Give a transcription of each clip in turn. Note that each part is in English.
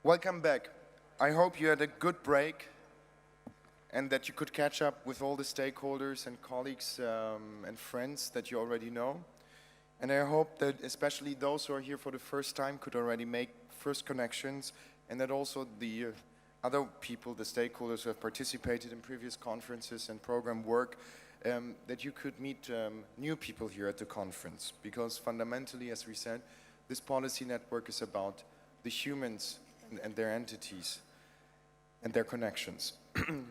Welcome back. I hope you had a good break and that you could catch up with all the stakeholders and colleagues and friends that you already know. And I hope that especially those who are here for the first time could already make first connections, and that also the other people, the stakeholders who have participated in previous conferences and program work, that you could meet new people here at the conference. Because fundamentally, as we said, this policy network is about the humans and their entities and their connections.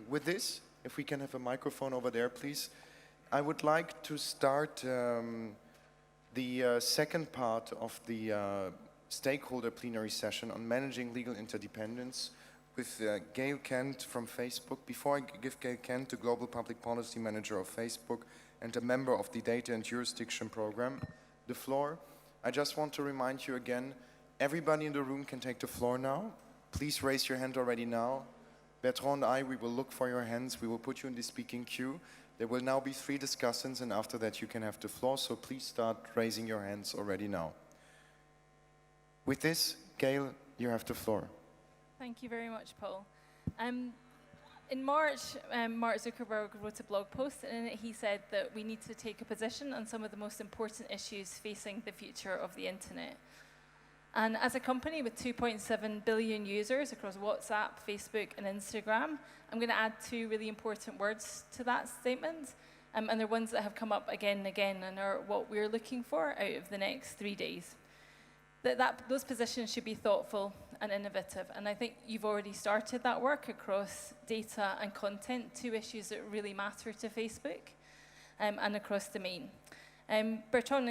With this, if we can have a microphone over there, please. I would like to start the second part of the Stakeholder Plenary session on managing legal interdependence with Gail Kent from Facebook. Before I give Gail Kent, the Global Public Policy Manager of Facebook and a member of the Data and Jurisdiction Program, the floor, I just want to remind you again, everybody in the room can take the floor now. Please raise your hand already now. Bertrand and I, we will look for your hands. We will put you in the speaking queue. There will now be 3 discussants, and after that you can have the floor, so please start raising your hands already now. With this, Gail, you have the floor. Thank you very much, Paul. In March, Mark Zuckerberg wrote a blog post, and in it he said that we need to take a position on some of the most important issues facing the future of the internet. And as a company with 2.7 billion users across WhatsApp, Facebook, and Instagram, I'm going to add 2 really important words to that statement, and they're ones that have come up again and again and are what we're looking for out of the next 3 days. Those positions should be thoughtful and innovative, and I think you've already started that work across data and content, 2 issues that really matter to Facebook, and across domain. Bertrand,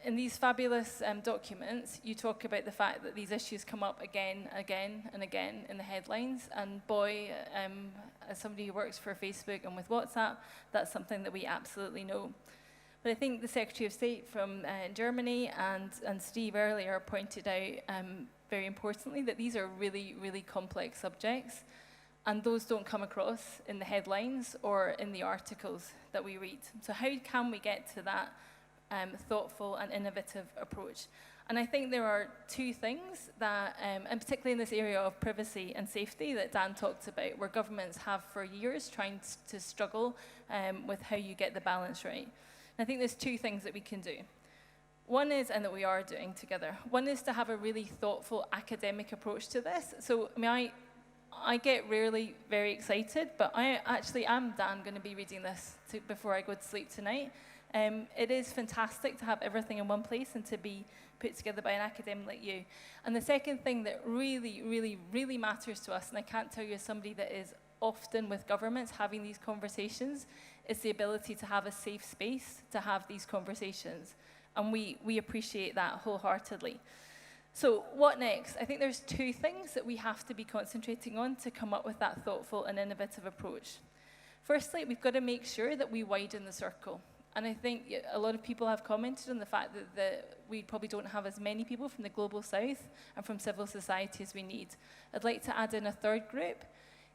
in these fabulous documents, you talk about the fact that these issues come up again, and again in the headlines, and boy, as somebody who works for Facebook and with WhatsApp, that's something that we absolutely know. But I think the Secretary of State from Germany and Steve earlier pointed out very importantly that these are really, really complex subjects, and those don't come across in the headlines or in the articles that we read. So how can we get to that thoughtful and innovative approach? And I think there are 2 things that, and particularly in this area of privacy and safety that Dan talked about, where governments have for years trying to struggle with how you get the balance right. And I think there's 2 things that we can do. One is, and that we are doing together, one is to have a really thoughtful academic approach to this. So, I mean, I get rarely very excited, but I actually am, Dan, going to be reading this before I go to sleep tonight. It is fantastic to have everything in one place and to be put together by an academic like you. And the second thing that really, really, really matters to us, and I can't tell you as somebody that is often with governments having these conversations, is the ability to have a safe space to have these conversations. And we appreciate that wholeheartedly. So what next? I think there's 2 things that we have to be concentrating on to come up with that thoughtful and innovative approach. Firstly, we've got to make sure that we widen the circle. And I think a lot of people have commented on the fact that we probably don't have as many people from the global south and from civil society as we need. I'd like to add in a 3rd group.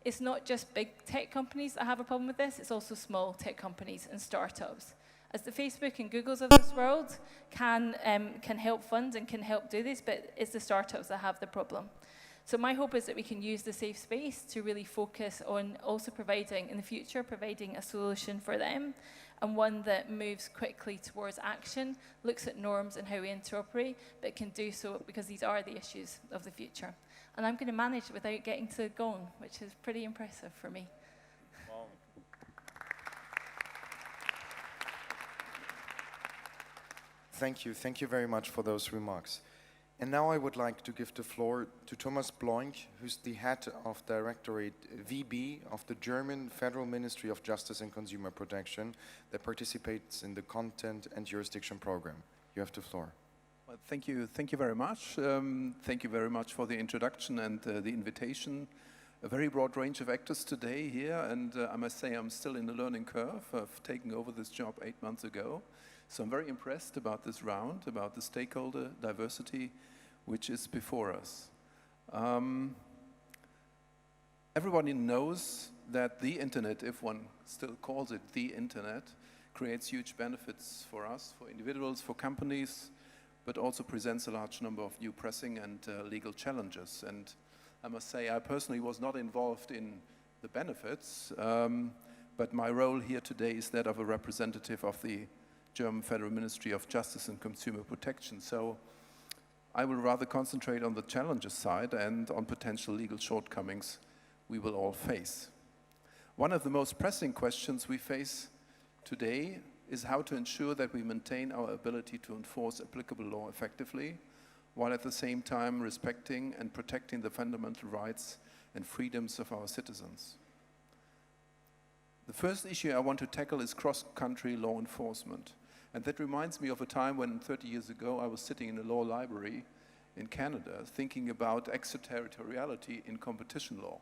It's not just big tech companies that have a problem with this, it's also small tech companies and startups. As the Facebook and Googles of this world can help fund and can help do this, but it's the startups that have the problem. So my hope is that we can use the safe space to really focus on also providing, in the future, providing a solution for them, and one that moves quickly towards action, looks at norms and how we interoperate, but can do so because these are the issues of the future. And I'm going to manage it without getting to gong, which is pretty impressive for me. Wow. Thank you very much for those remarks. And now I would like to give the floor to Thomas BLÖINK, who's the head of Directorate VB of the German Federal Ministry of Justice and Consumer Protection that participates in the Content and Jurisdiction Program. You have the floor. Well, thank you very much. Thank you very much for the introduction and the invitation. A very broad range of actors today here, and I must say I'm still in the learning curve of taking over this job 8 months ago. So I'm very impressed about this round, about the stakeholder diversity which is before us. Everybody knows that the internet, if one still calls it the internet, creates huge benefits for us, for individuals, for companies, but also presents a large number of new pressing and legal challenges. And I must say, I personally was not involved in the benefits, but my role here today is that of a representative of the German Federal Ministry of Justice and Consumer Protection. So I will rather concentrate on the challenges side and on potential legal shortcomings we will all face. One of the most pressing questions we face today is how to ensure that we maintain our ability to enforce applicable law effectively, while at the same time respecting and protecting the fundamental rights and freedoms of our citizens. The first issue I want to tackle is cross-country law enforcement. And that reminds me of a time when 30 years ago I was sitting in a law library in Canada thinking about extraterritoriality in competition law.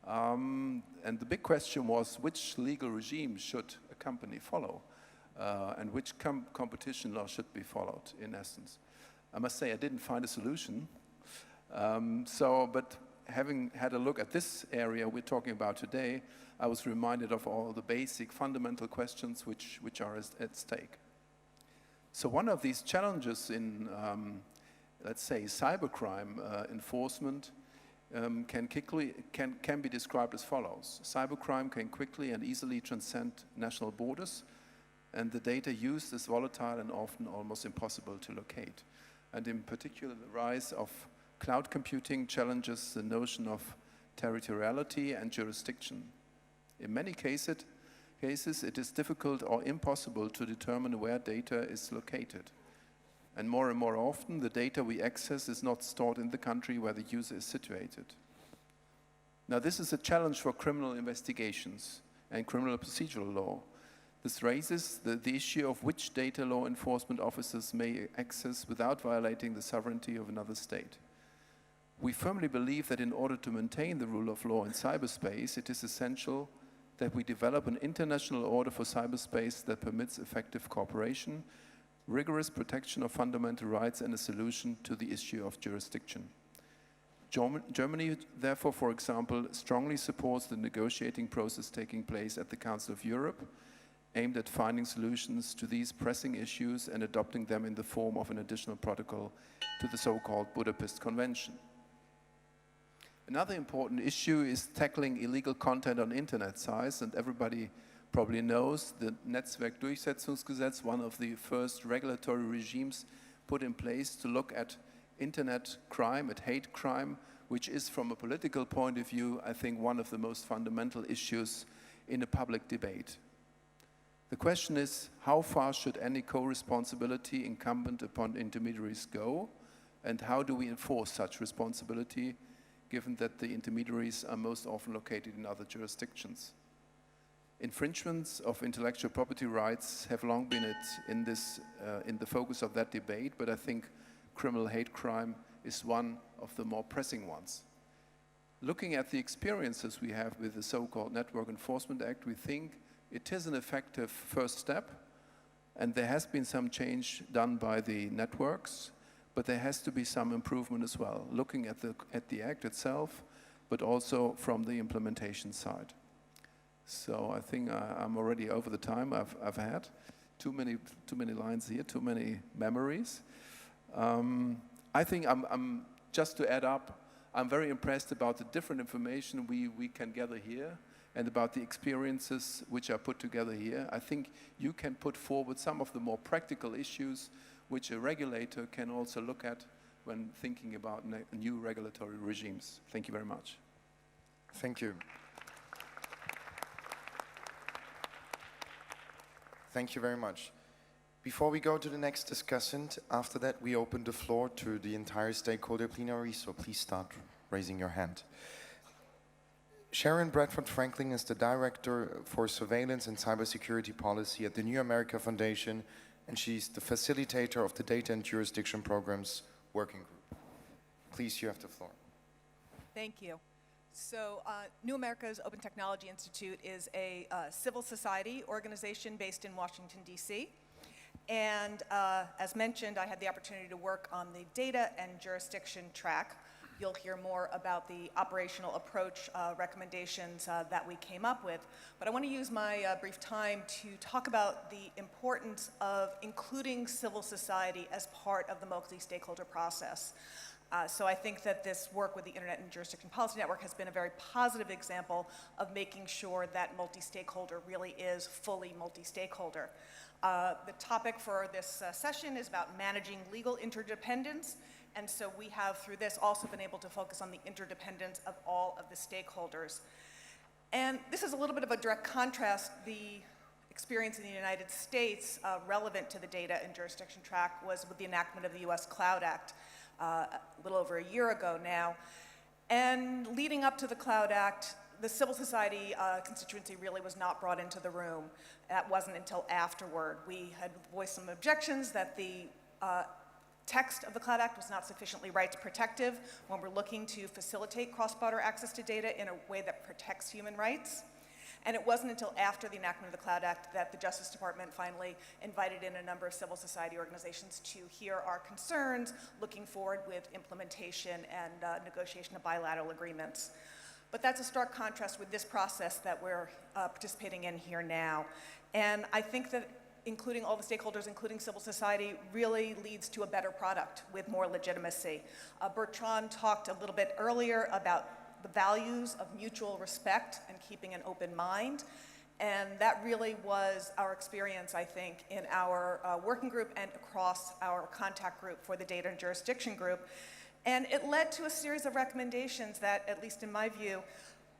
And the big question was, which legal regime should a company follow? And which competition law should be followed, in essence. I must say I didn't find a solution. But having had a look at this area we're talking about today, I was reminded of all the basic fundamental questions which are at stake. So one of these challenges in, let's say, cybercrime enforcement can be described as follows. Cybercrime can quickly and easily transcend national borders, and the data used is volatile and often almost impossible to locate. And in particular, the rise of cloud computing challenges the notion of territoriality and jurisdiction. In many cases, it is difficult or impossible to determine where data is located. And more often, the data we access is not stored in the country where the user is situated. Now, this is a challenge for criminal investigations and criminal procedural law. This raises the issue of which data law enforcement officers may access without violating the sovereignty of another state. We firmly believe that in order to maintain the rule of law in cyberspace, it is essential that we develop an international order for cyberspace that permits effective cooperation, rigorous protection of fundamental rights, and a solution to the issue of jurisdiction. Germany, therefore, for example, strongly supports the negotiating process taking place at the Council of Europe, aimed at finding solutions to these pressing issues and adopting them in the form of an additional protocol to the so-called Budapest Convention. Another important issue is tackling illegal content on internet sites, and everybody probably knows the Netzwerkdurchsetzungsgesetz, one of the first regulatory regimes put in place to look at internet crime, at hate crime, which is, from a political point of view, I think one of the most fundamental issues in a public debate. The question is, how far should any co-responsibility incumbent upon intermediaries go, and how do we enforce such responsibility, given that the intermediaries are most often located in other jurisdictions? Infringements of intellectual property rights have long been in the focus of that debate, but I think criminal hate crime is one of the more pressing ones. Looking at the experiences we have with the so-called Network Enforcement Act, we think it is an effective first step, and there has been some change done by the networks, but there has to be some improvement as well, looking at the Act itself, but also from the implementation side. So I think I'm already over the time I've had. Too many lines here, too many memories. I think I'm just to add up, I'm very impressed about the different information we can gather here and about the experiences which are put together here. I think you can put forward some of the more practical issues which a regulator can also look at when thinking about new regulatory regimes. Thank you very much. Thank you. Thank you very much. Before we go to the next discussant, after that we open the floor to the entire stakeholder plenary, so please start raising your hand. Sharon Bradford Franklin is the Director for Surveillance and Cybersecurity Policy at the New America Foundation, and she's the facilitator of the Data and Jurisdiction Programs Working Group. Please, you have the floor. Thank you. So New America's Open Technology Institute is a civil society organization based in Washington, D.C. And as mentioned, I had the opportunity to work on the data and jurisdiction track. you'll hear more about the operational approach recommendations that we came up with. But I want to use my brief time to talk about the importance of including civil society as part of the multi-stakeholder process. So I think that this work with the Internet and Jurisdiction Policy Network has been a very positive example of making sure that multi-stakeholder really is fully multi-stakeholder. The topic for this session is about managing legal interdependence, and so we have, through this, also been able to focus on the interdependence of all of the stakeholders. And this is a little bit of a direct contrast. The experience in the United States relevant to the data and jurisdiction track was with the enactment of the US Cloud Act a little over a year ago now. And leading up to the Cloud Act, the civil society constituency really was not brought into the room. That wasn't until afterward. We had voiced some objections that the text of the Cloud Act was not sufficiently rights protective when we're looking to facilitate cross-border access to data in a way that protects human rights. And it wasn't until after the enactment of the Cloud Act that the Justice Department finally invited in a number of civil society organizations to hear our concerns, looking forward with implementation and negotiation of bilateral agreements. But that's a stark contrast with this process that we're participating in here now. And I think that including all the stakeholders, including civil society, really leads to a better product with more legitimacy. Bertrand talked a little bit earlier about the values of mutual respect and keeping an open mind. And that really was our experience, I think, in our working group and across our contact group for the data and jurisdiction group. And it led to a series of recommendations that, at least in my view,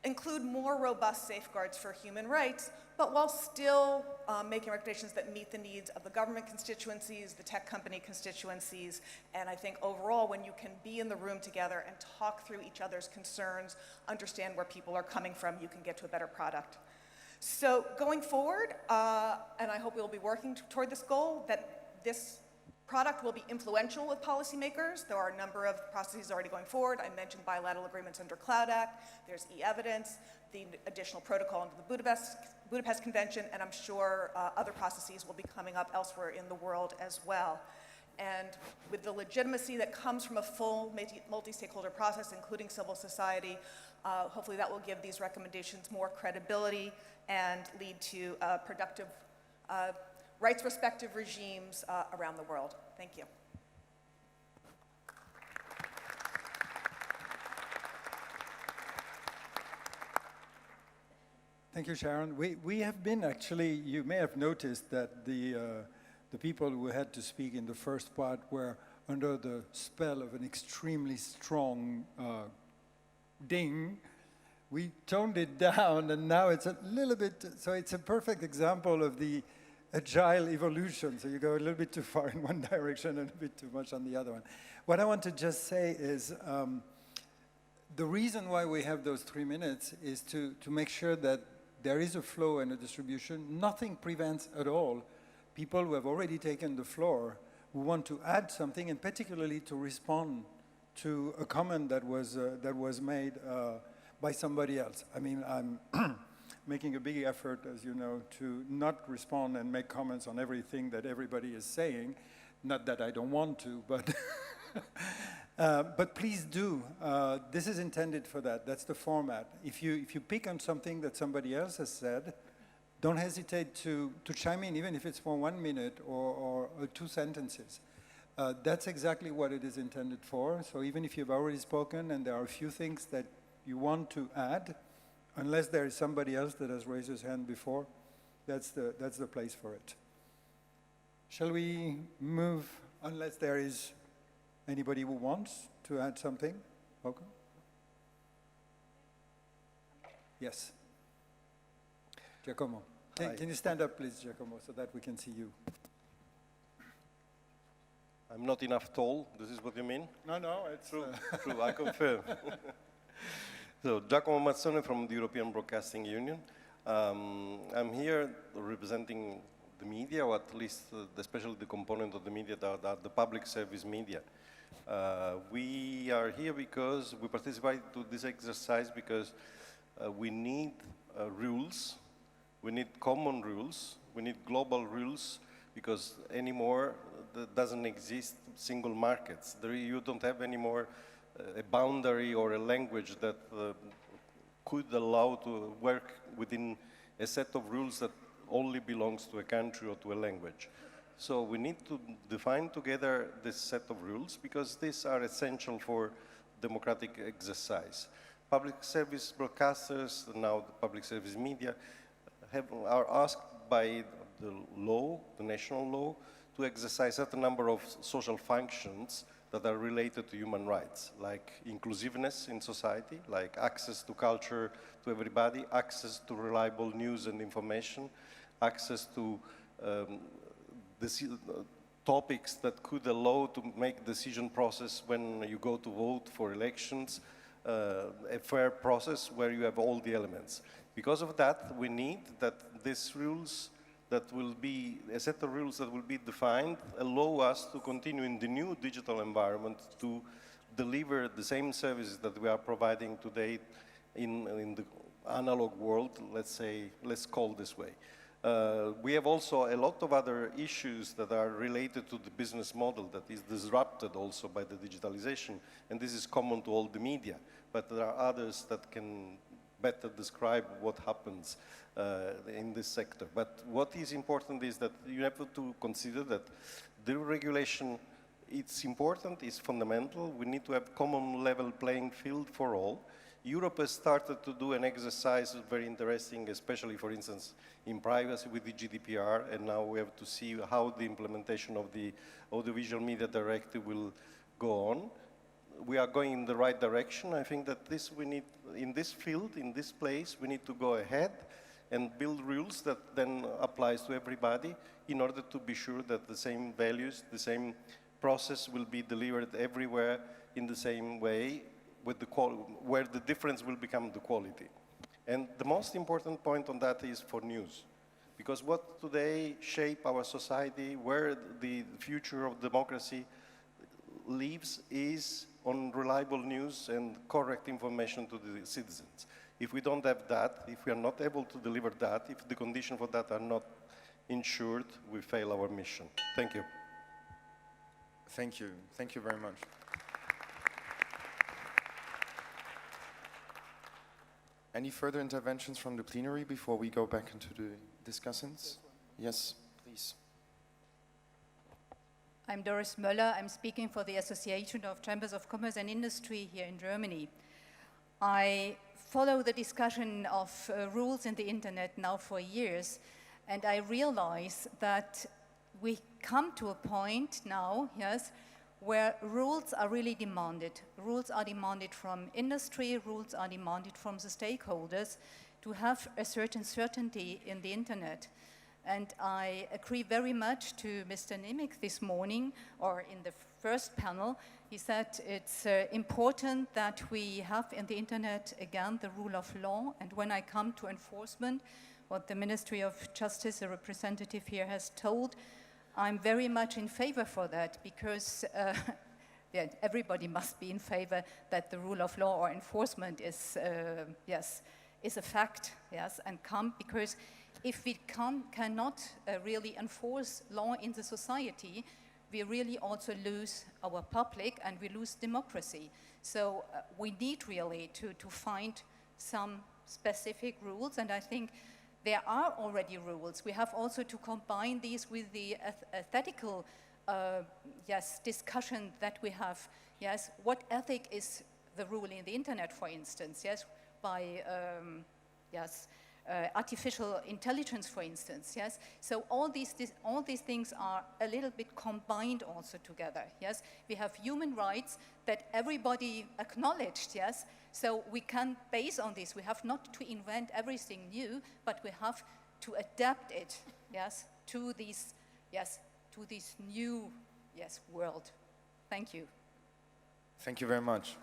include more robust safeguards for human rights, but while still making recommendations that meet the needs of the government constituencies, the tech company constituencies, and I think overall, when you can be in the room together and talk through each other's concerns, understand where people are coming from, you can get to a better product. So going forward, and I hope we'll be working toward this goal, that this product will be influential with policymakers. There are a number of processes already going forward. I mentioned bilateral agreements under Cloud Act. There's e-evidence, the additional protocol under the Budapest Convention, and I'm sure other processes will be coming up elsewhere in the world as well. And with the legitimacy that comes from a full multi-stakeholder process, including civil society, hopefully that will give these recommendations more credibility and lead to productive rights-respective regimes around the world. Thank you. Thank you, Sharon. We have been actually, you may have noticed that the people who had to speak in the first part were under the spell of an extremely strong ding. We toned it down, and now it's a little bit, so it's a perfect example of the agile evolution. So you go a little bit too far in one direction and a bit too much on the other one. What I want to just say is the reason why we have those 3 minutes is to make sure that there is a flow and a distribution. Nothing prevents at all people who have already taken the floor who want to add something, and particularly to respond to a comment that was made by somebody else. I mean, I'm making a big effort, as you know, to not respond and make comments on everything that everybody is saying. Not that I don't want to, but but please do. This is intended for that. That's the format. If you pick on something that somebody else has said, don't hesitate to chime in, even if it's for 1 minute or 2 sentences. That's exactly what it is intended for. So even if you've already spoken and there are a few things that you want to add, unless there is somebody else that has raised his hand before, that's the place for it. Shall we move, unless there is anybody who wants to add something? Okay. Yes. Giacomo. Can you stand up, please, Giacomo, so that we can see you? I'm not enough tall, this is what you mean? No, it's... True, true, I confirm. So, Giacomo Mazzone from the European Broadcasting Union. I'm here representing the media, or at least especially the component of the media that are the public service media. We are here because we participate to this exercise because we need rules, we need common rules, we need global rules, because anymore there doesn't exist single markets. You don't have any more a boundary or a language that could allow to work within a set of rules that only belongs to a country or to a language. So we need to define together this set of rules because these are essential for democratic exercise. Public service broadcasters, now the public service media, are asked by the law, the national law, to exercise a certain number of social functions that are related to human rights, like inclusiveness in society, like access to culture to everybody, access to reliable news and information, access to topics that could allow to make decision process when you go to vote for elections, a fair process where you have all the elements. Because of that, we need that these rules that will be, a set of rules that will be defined, allow us to continue in the new digital environment to deliver the same services that we are providing today in the analog world, let's call this way. We have also a lot of other issues that are related to the business model that is disrupted also by the digitalization, and this is common to all the media, but there are others that can better describe what happens in this sector. But what is important is that you have to consider that the regulation, it's important, it's fundamental. We need to have common level playing field for all. Europe has started to do an exercise very interesting, especially, for instance, in privacy with the GDPR, and now we have to see how the implementation of the Audiovisual Media Directive will go on. We are going in the right direction. I think that this we need, in this field, in this place, we need to go ahead and build rules that then applies to everybody in order to be sure that the same values, the same process will be delivered everywhere in the same way, with the where the difference will become the quality. And the most important point on that is for news. Because what today shape our society, where the future of democracy lives is on reliable news and correct information to the citizens. If we don't have that, if we are not able to deliver that, if the conditions for that are not ensured, we fail our mission. Thank you. Thank you. Thank you very much. Any further interventions from the plenary before we go back into the discussants? Yes, please. I'm Doris Möller. I'm speaking for the Association of Chambers of Commerce and Industry here in Germany. I follow the discussion of rules in the internet now for years, and I realize that we come to a point now, yes, where rules are really demanded. Rules are demanded from industry, rules are demanded from the stakeholders to have a certain certainty in the internet. And I agree very much to Mr. Nemec this morning, or in the first panel. He said it's important that we have in the internet, again, the rule of law. And when I come to enforcement, what the Ministry of Justice, the representative here, has told, I'm very much in favor for that, because yeah, everybody must be in favor that the rule of law or enforcement is, yes, is a fact, yes, and come, because if we cannot really enforce law in the society, we really also lose our public and we lose democracy. So we need really to find some specific rules, and I think there are already rules. We have also to combine these with the ethical yes, discussion that we have. Yes, what ethic is the rule in the internet, for instance? Yes, by yes, artificial intelligence, for instance. Yes, so all these things are a little bit combined also together. Yes, we have human rights that everybody acknowledged. Yes, so we can base on this. We have not to invent everything new, but we have to adapt it. Yes, to these. Yes, to this new yes world. Thank you. Thank you very much.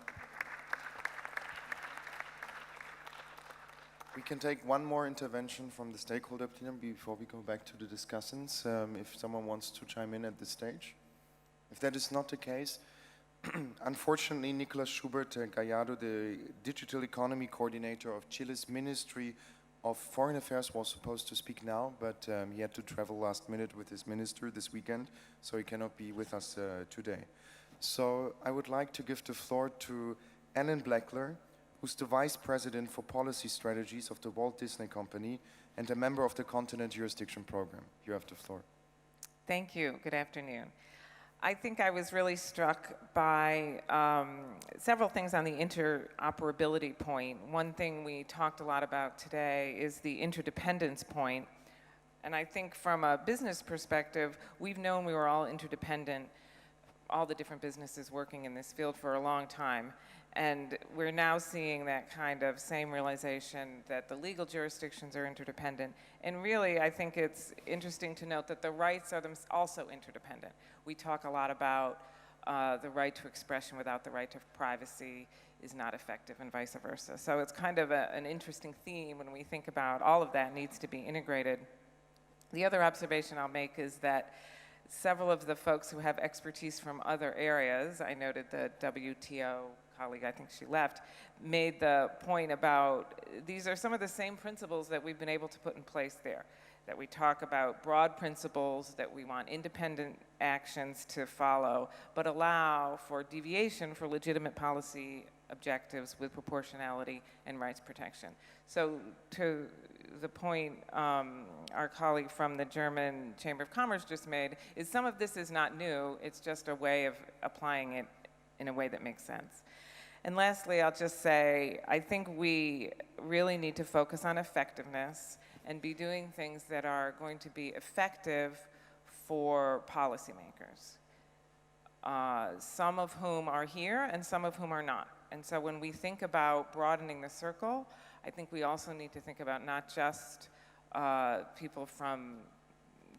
We can take one more intervention from the Stakeholder Plenary before we go back to the discussants, if someone wants to chime in at this stage. If that is not the case, unfortunately, Nicolas Schubert Gallardo, the Digital Economy Coordinator of Chile's Ministry of Foreign Affairs, was supposed to speak now, but he had to travel last minute with his minister this weekend, so he cannot be with us today. So I would like to give the floor to BLACKLER, who's the Vice President for Policy Strategies of the Walt Disney Company and a member of the Continent Jurisdiction Program. You have the floor. Thank you. Good afternoon. I think I was really struck by several things on the interoperability point. One thing we talked a lot about today is the interdependence point. And I think from a business perspective, we've known we were all interdependent, all the different businesses working in this field for a long time. And we're now seeing that kind of same realization that the legal jurisdictions are interdependent. And really, I think it's interesting to note that the rights are also interdependent. We talk a lot about the right to expression without the right to privacy is not effective and vice versa. So it's kind of an interesting theme when we think about all of that needs to be integrated. The other observation I'll make is that several of the folks who have expertise from other areas, I noted the WTO colleague, I think she left, made the point about these are some of the same principles that we've been able to put in place there, that we talk about broad principles, that we want independent actions to follow, but allow for deviation for legitimate policy objectives with proportionality and rights protection. So to the point our colleague from the German Chamber of Commerce just made is some of this is not new, it's just a way of applying it in a way that makes sense. And lastly, I'll just say, I think we really need to focus on effectiveness and be doing things that are going to be effective for policymakers, some of whom are here and some of whom are not. And so when we think about broadening the circle, I think we also need to think about not just people from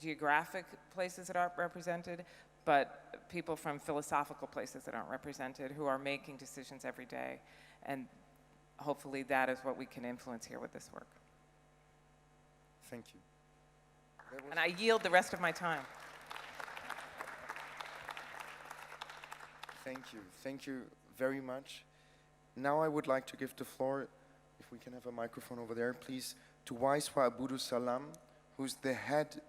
geographic places that aren't represented, but people from philosophical places that aren't represented who are making decisions every day. And hopefully that is what we can influence here with this work. Thank you. And I yield the rest of my time. Thank you. Thank you very much. Now I would like to give the floor, if we can have a microphone over there, please, to WAISWA ABUDU SALLAM, who's the head,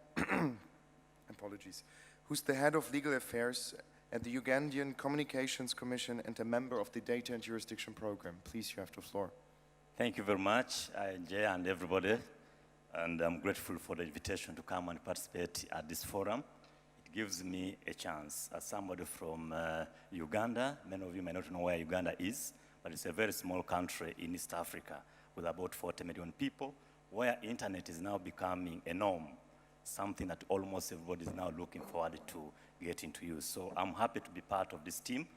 apologies, who's the head of legal affairs at the Ugandan Communications Commission and a member of the Data and Jurisdiction Program. Please, you have the floor. Thank you very much, Jay and everybody. And I'm grateful for the invitation to come and participate at this forum. It gives me a chance. As somebody from Uganda, many of you may not know where Uganda is, but it's a very small country in East Africa with about 40 million people, where internet is now becoming a norm, something that almost everybody is now looking forward to getting to use. So I'm happy to be part of this team.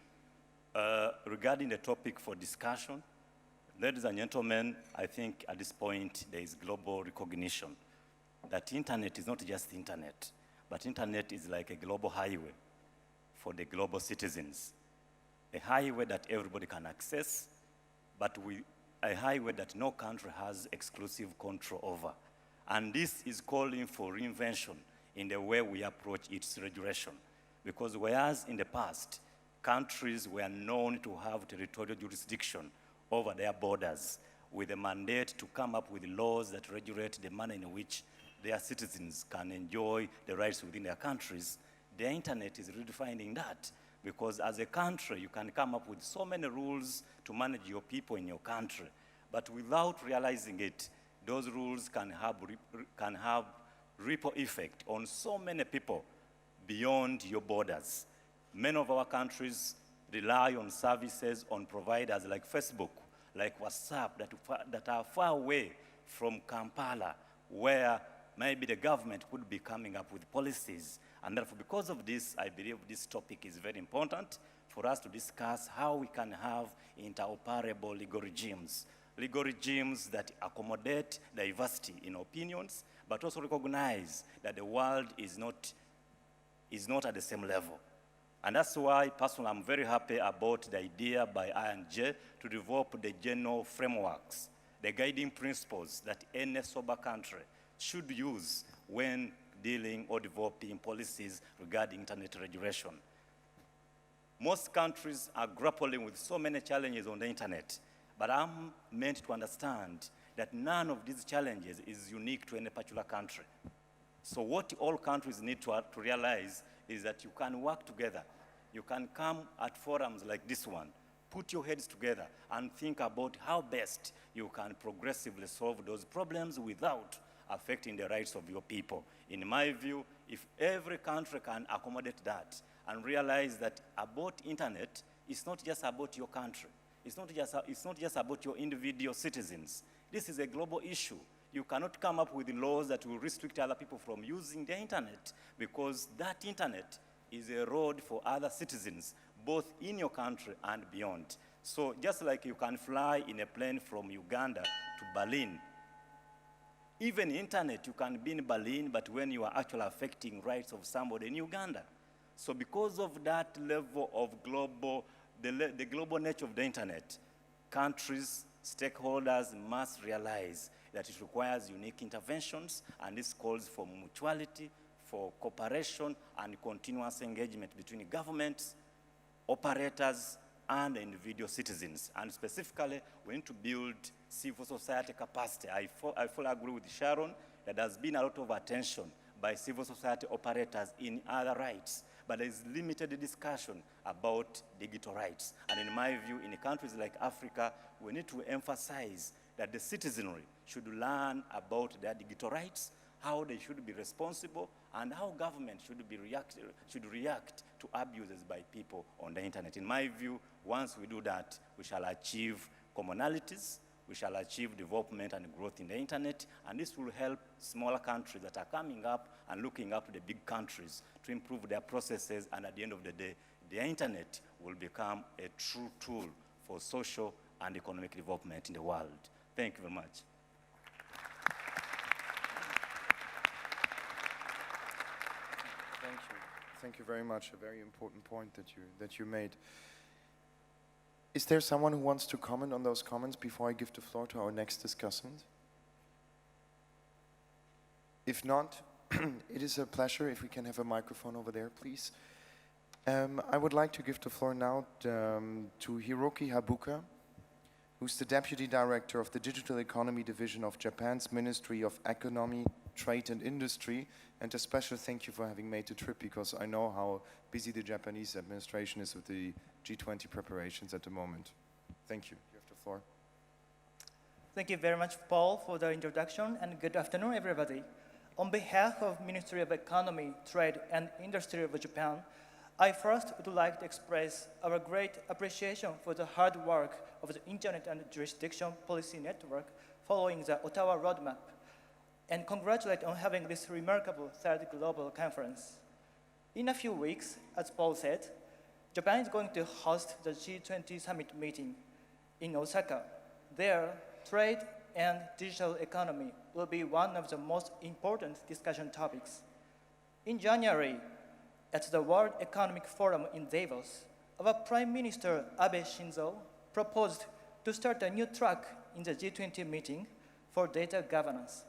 Regarding the topic for discussion, ladies and gentlemen, I think at this point there is global recognition that internet is not just internet, but internet is like a global highway for the global citizens. A highway that everybody can access, but a highway that no country has exclusive control over. And this is calling for reinvention in the way we approach its regulation. Because whereas in the past, countries were known to have territorial jurisdiction over their borders with a mandate to come up with laws that regulate the manner in which their citizens can enjoy the rights within their countries, the internet is redefining that. Because as a country, you can come up with so many rules to manage your people in your country. But without realizing it, those rules can have ripple effect on so many people beyond your borders. Many of our countries rely on services, on providers like Facebook, like WhatsApp, that are far away from Kampala, where maybe the government could be coming up with policies. And therefore, because of this, I believe this topic is very important for us to discuss how we can have interoperable legal regimes that accommodate diversity in opinions, but also recognize that the world is not at the same level. And that's why, personally, I'm very happy about the idea by I&J to develop the general frameworks, the guiding principles that any sober country should use when dealing or developing policies regarding internet regulation. Most countries are grappling with so many challenges on the internet, but I'm meant to understand that none of these challenges is unique to any particular country. So what all countries need to realize is that you can work together You can come at forums like this one, put your heads together and think about how best you can progressively solve those problems without affecting the rights of your people. In my view, if every country can accommodate that and realize that about internet, it's not just about your country. It's not just about your individual citizens. This is a global issue. You cannot come up with laws that will restrict other people from using the internet, because that internet is a road for other citizens, both in your country and beyond. So just like you can fly in a plane from Uganda to Berlin, even internet, you can be in Berlin, but when you are actually affecting rights of somebody in Uganda. So because of that level of the global nature of the internet, countries, stakeholders must realize that it requires unique interventions, and this calls for mutuality, for cooperation, and continuous engagement between governments, operators, and individual citizens. And specifically, we need to build civil society capacity. I fully agree with Sharon that there's been a lot of attention by civil society operators in other rights, but there is limited discussion about digital rights. And in my view, in countries like Africa, we need to emphasize that the citizenry should learn about their digital rights, how they should be responsible, and how government should react to abuses by people on the internet. In my view, once we do that, we shall achieve commonalities, we shall achieve development and growth in the internet, and this will help smaller countries that are coming up and looking up to the big countries to improve their processes, and at the end of the day, the internet will become a true tool for social and economic development in the world. Thank you very much. Thank you. Thank you very much. A very important point that you made. Is there someone who wants to comment on those comments before I give the floor to our next discussant? If not, it is a pleasure if we can have a microphone over there, please. I would like to give the floor now to HIROKI HABUKA, who's the Deputy Director of the Digital Economy Division of Japan's Ministry of Economy, Trade and Industry. And a special thank you for having made the trip, because I know how busy the Japanese administration is with the G20 preparations at the moment. Thank you. You have the floor. Thank you very much, Paul, for the introduction, and good afternoon, everybody. On behalf of Ministry of Economy, Trade and Industry of Japan, I first would like to express our great appreciation for the hard work of the Internet and Jurisdiction Policy Network following the Ottawa Roadmap, and congratulate on having this remarkable third global conference. In a few weeks, as Paul said, Japan is going to host the G20 summit meeting in Osaka. There, trade and digital economy will be one of the most important discussion topics. In January, at the World Economic Forum in Davos, our Prime Minister Abe Shinzo proposed to start a new track in the G20 meeting for data governance.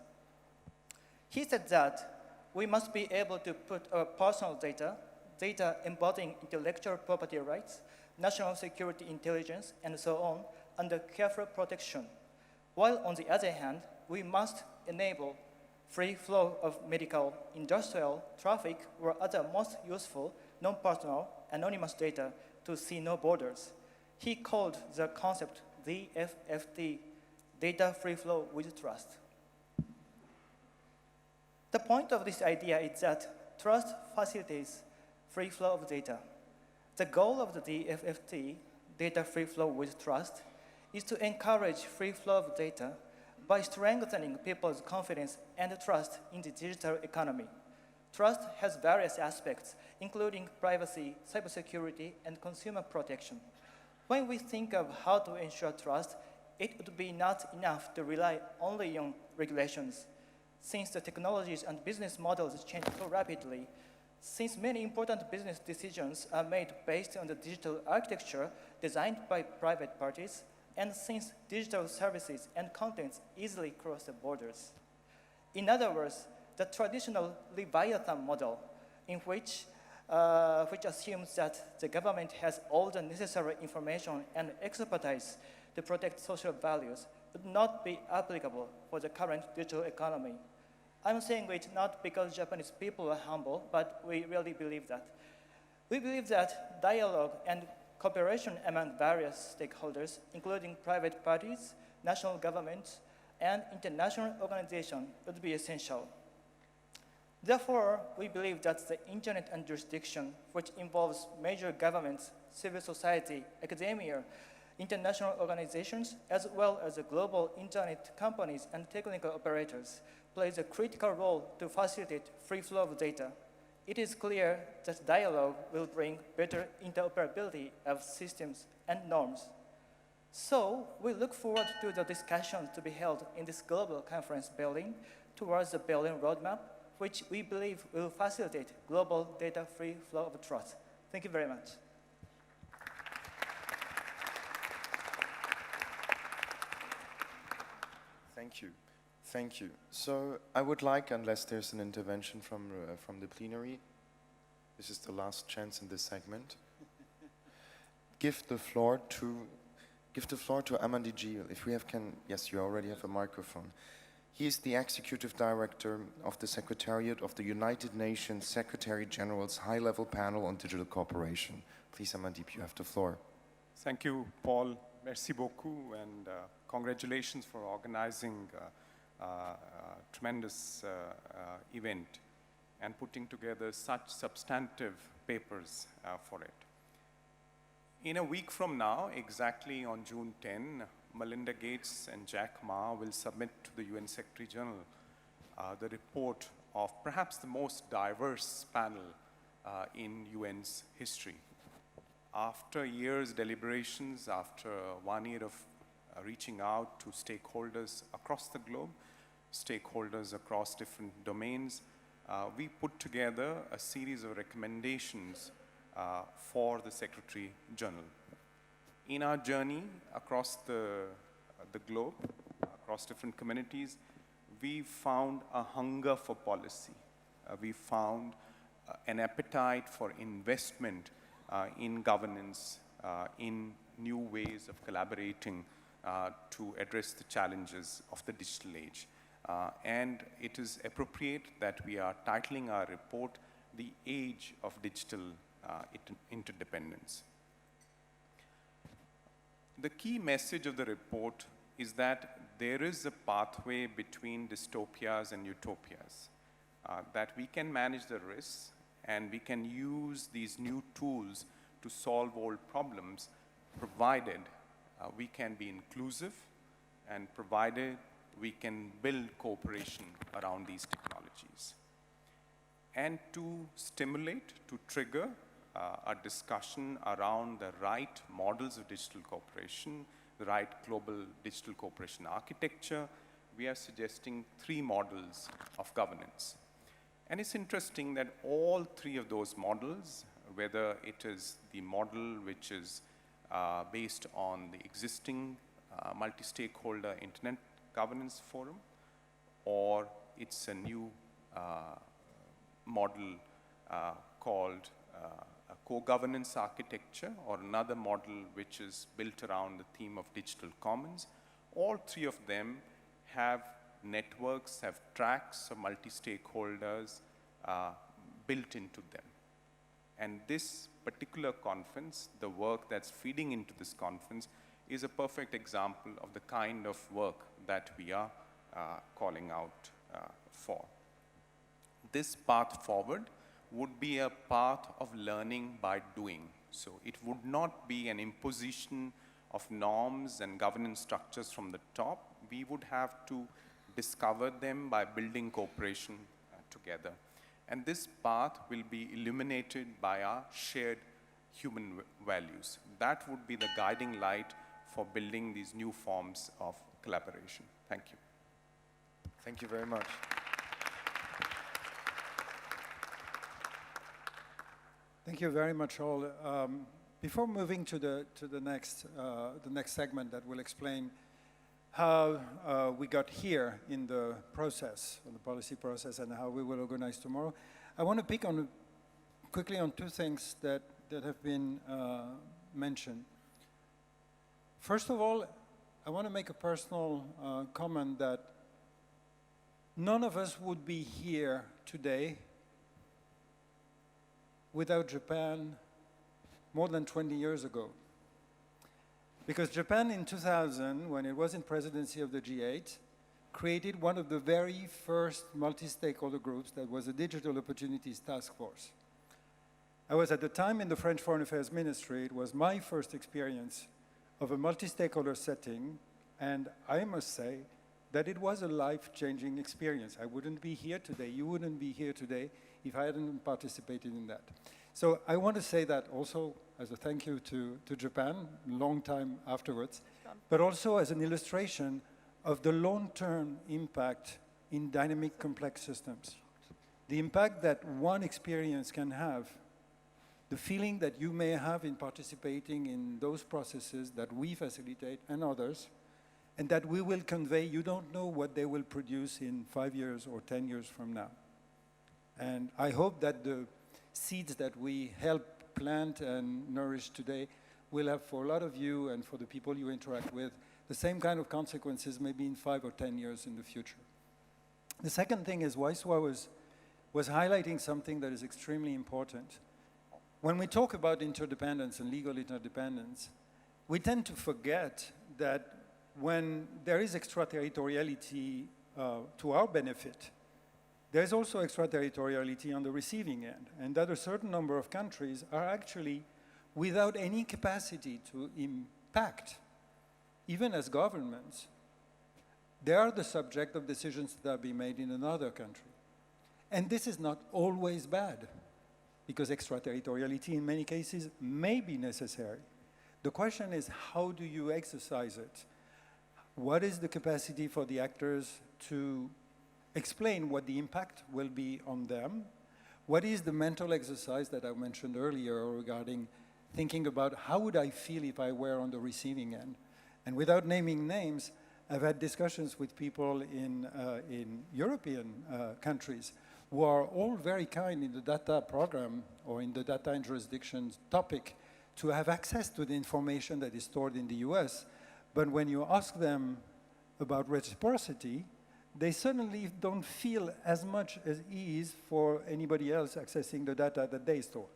He said that we must be able to put our personal data, data embodying intellectual property rights, national security intelligence, and so on, under careful protection, while on the other hand, we must enable free flow of medical, industrial, traffic, or other most useful, non-personal, anonymous data to see no borders. He called the concept DFFT, data free flow with trust. The point of this idea is that trust facilitates free flow of data. The goal of the DFFT, data free flow with trust, is to encourage free flow of data by strengthening people's confidence and trust in the digital economy. Trust has various aspects, including privacy, cybersecurity, and consumer protection. When we think of how to ensure trust, it would be not enough to rely only on regulations. Since the technologies and business models change so rapidly, since many important business decisions are made based on the digital architecture designed by private parties, and since digital services and contents easily cross the borders. In other words, the traditional Leviathan model, in which assumes that the government has all the necessary information and expertise to protect social values, would not be applicable for the current digital economy. I'm saying it not because Japanese people are humble, but we really believe that. We believe that dialogue and cooperation among various stakeholders, including private parties, national governments, and international organizations, would be essential. Therefore, we believe that the Internet and jurisdiction, which involves major governments, civil society, academia, international organizations, as well as the global Internet companies and technical operators, plays a critical role to facilitate free flow of data. It is clear that dialogue will bring better interoperability of systems and norms. So, we look forward to the discussions to be held in this global conference building towards the Berlin roadmap, which we believe will facilitate global data-free flow of trust. Thank you very much. Thank you. Thank you. So I would like, unless there's an intervention from the plenary, this is the last chance in this segment, give the floor to AMANDEEP GILL. If we have yes, you already have a microphone. He is the Executive Director of the Secretariat of the United Nations Secretary General's High-Level Panel on Digital Cooperation. Please, AMANDEEP, you have the floor. Thank you, Paul. Merci beaucoup, and congratulations for organizing a tremendous event and putting together such substantive papers for it. In a week from now, exactly on June 10, Melinda Gates and Jack Ma will submit to the UN Secretary General the report of perhaps the most diverse panel in UN's history. After years' deliberations, after 1 year of reaching out to stakeholders across the globe, stakeholders across different domains, we put together a series of recommendations for the Secretary General. In our journey across the globe, across different communities, we found a hunger for policy. We found an appetite for investment in governance, in new ways of collaborating to address the challenges of the digital age. And it is appropriate that we are titling our report, The Age of Digital Interdependence. The key message of the report is that there is a pathway between dystopias and utopias, that we can manage the risks and we can use these new tools to solve old problems, provided we can be inclusive and provided we can build cooperation around these technologies. And to stimulate, to trigger a discussion around the right models of digital cooperation, the right global digital cooperation architecture, we are suggesting 3 models of governance. And it's interesting that all 3 of those models, whether it is the model which is based on the existing multi-stakeholder Internet Governance Forum, or it's a new model called a co-governance architecture, or another model which is built around the theme of digital commons. All 3 of them have networks, have tracks of multi-stakeholders built into them. And this particular conference, the work that's feeding into this conference, is a perfect example of the kind of work that we are calling out for. This path forward would be a path of learning by doing. So it would not be an imposition of norms and governance structures from the top. We would have to discover them by building cooperation together. And this path will be illuminated by our shared human values. That would be the guiding light for building these new forms of collaboration. Thank you. Thank you very much. Thank you very much, all. Before moving to the next segment that will explain how we got here in the process, in the policy process, and how we will organize tomorrow, I want to pick on quickly on 2 things that have been mentioned. First of all, I want to make a personal comment that none of us would be here today without Japan more than 20 years ago. Because Japan in 2000, when it was in presidency of the G8, created one of the very first multi-stakeholder groups that was a Digital Opportunities Task Force. I was at the time in the French Foreign Affairs Ministry. It was my first experience of a multi-stakeholder setting, and I must say that it was a life-changing experience. I wouldn't be here today, you wouldn't be here today if I hadn't participated in that. So I want to say that also as a thank you to Japan, long time afterwards, but also as an illustration of the long-term impact in dynamic complex systems. The impact that one experience can have, the feeling that you may have in participating in those processes that we facilitate and others, and that we will convey. You don't know what they will produce in 5 years or 10 years from now. And I hope that the seeds that we help plant and nourish today will have, for a lot of you and for the people you interact with, the same kind of consequences maybe in 5 or 10 years in the future. The second thing is WAISWA was highlighting something that is extremely important. When we talk about interdependence and legal interdependence, we tend to forget that when there is extraterritoriality to our benefit, there's also extraterritoriality on the receiving end, and that a certain number of countries are actually without any capacity to impact, even as governments. They are the subject of decisions that are being made in another country. And this is not always bad, because extraterritoriality in many cases may be necessary. The question is, how do you exercise it? What is the capacity for the actors to explain what the impact will be on them? What is the mental exercise that I mentioned earlier regarding thinking about how would I feel if I were on the receiving end? And without naming names, I've had discussions with people in European countries who are all very kind in the data program or in the data and jurisdictions topic to have access to the information that is stored in the US. But when you ask them about reciprocity, they suddenly don't feel as much as ease for anybody else accessing the data that they store.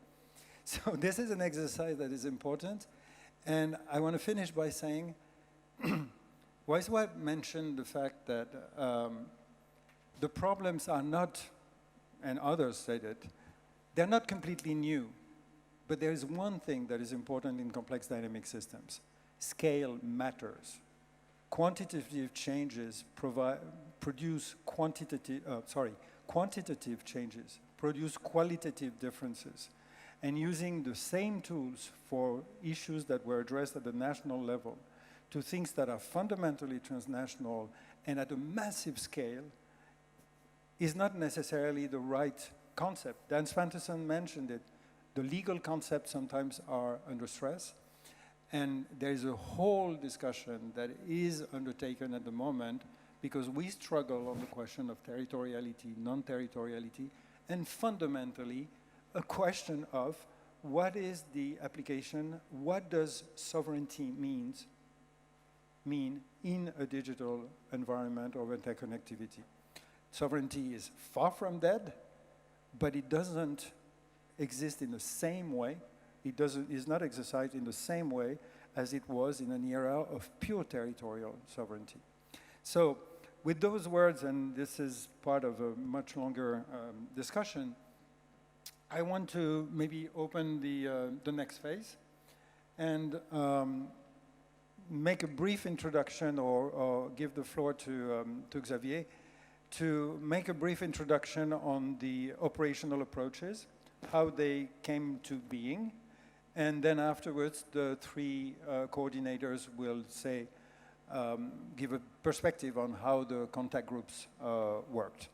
So this is an exercise that is important. And I want to finish by saying, WAISWA mentioned the fact that the problems are not, and others said it, they're not completely new. But there is one thing that is important in complex dynamic systems. Scale matters. Quantitative changes produce quantitative changes, produce qualitative differences. And using the same tools for issues that were addressed at the national level to things that are fundamentally transnational and at a massive scale is not necessarily the right concept. Dan Svanterson mentioned it. The legal concepts sometimes are under stress. And there is a whole discussion that is undertaken at the moment because we struggle on the question of territoriality, non-territoriality, and fundamentally a question of what is the application, what does sovereignty mean in a digital environment of interconnectivity. Sovereignty is far from dead, but it doesn't exist in the same way. It is not exercised in the same way as it was in an era of pure territorial sovereignty. So with those words, and this is part of a much longer discussion, I want to maybe open the next phase and make a brief introduction or give the floor to Xavier to make a brief introduction on the operational approaches, how they came to being, and then afterwards the three coordinators will say, give a perspective on how the contact groups worked.